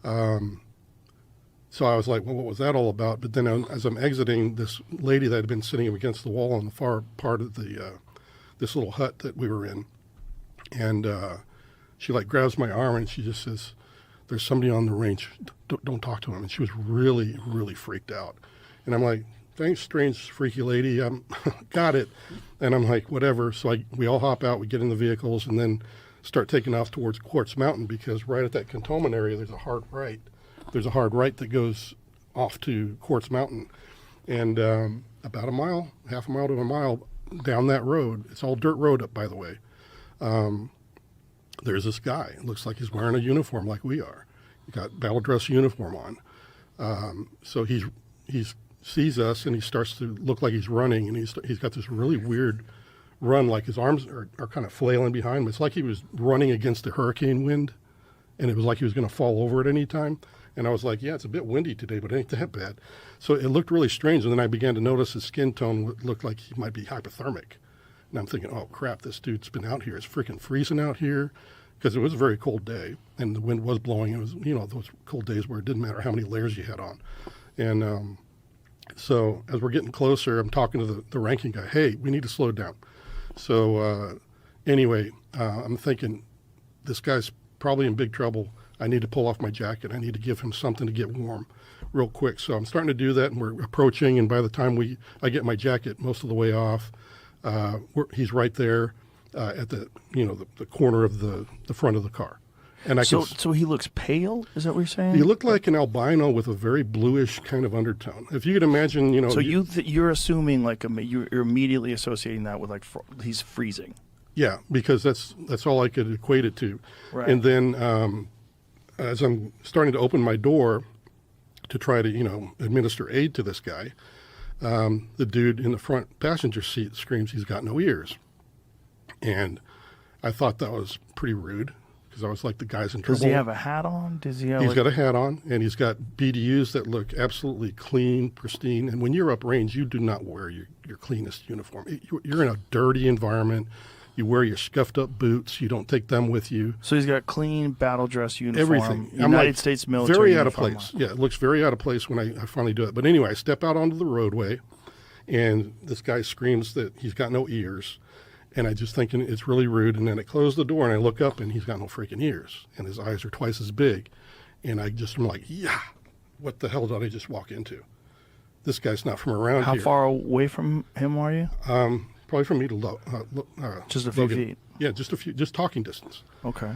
So I was like, well, what was that all about? But then as I'm exiting, this lady that had been sitting against the wall on the far part of the this little hut that we were in, and she like grabs my arm and she just says, "There's somebody on the range. Don't talk to him." And she was really, really freaked out. And I'm like, "Thanks, strange, freaky lady. Got it." And I'm like, whatever. So we all hop out, we get in the vehicles, and then start taking off towards Quartz Mountain, because right at that cantonment area, there's a hard right. There's a hard right that goes off to Quartz Mountain. And about a mile, half a mile to a mile down that road, it's all dirt road up, by the way, there's this guy. It looks like he's wearing a uniform like we are. He got battle dress uniform on. So he sees us and he starts to look like he's running, and he's got this really weird run, like his arms are kind of flailing behind him. It's like he was running against the hurricane wind, and it was like he was going to fall over at any time. And I was like, yeah, it's a bit windy today, but it ain't that bad. So it looked really strange. And then I began to notice his skin tone looked like he might be hypothermic. And I'm thinking, oh, crap, this dude's been out here. It's freaking freezing out here, because it was a very cold day, and the wind was blowing. It was, those cold days where it didn't matter how many layers you had on. And so as we're getting closer, I'm talking to the ranking guy. Hey, we need to slow down. So anyway, I'm thinking, this guy's probably in big trouble. I need to pull off my jacket. I need to give him something to get warm real quick. So I'm starting to do that, and we're approaching, and by the time I get my jacket most of the way off, he's right there at the corner of the front of the car. And so he looks pale? Is that what you're saying? He looked like an albino with a very bluish kind of undertone. If you could imagine, So you're assuming you're immediately associating that with he's freezing. Yeah, because that's all I could equate it to. Right. And then as I'm starting to open my door to try to administer aid to this guy, the dude in the front passenger seat screams he's got no ears. And I thought that was pretty rude, because I was like, the guy's in trouble. Does he have a hat on? He's got a hat on, and he's got BDUs that look absolutely clean, pristine. And when you're uprange, you do not wear your cleanest uniform. You're in a dirty environment. You wear your scuffed up boots. You don't take them with you. So he's got clean battle dress uniform. Everything. United States military very uniform. Out of place. Yeah, it looks very out of place when I finally do it. But anyway, I step out onto the roadway, and this guy screams that he's got no ears. And I just thinking it's really rude. And then I close the door and I look up, and he's got no freaking ears, and his eyes are twice as big. And I'm like, yeah, what the hell did I just walk into? This guy's not from around here. How far away from him are you? Probably from me to just a few Logan. feet. Yeah, just a few, just talking distance. Okay.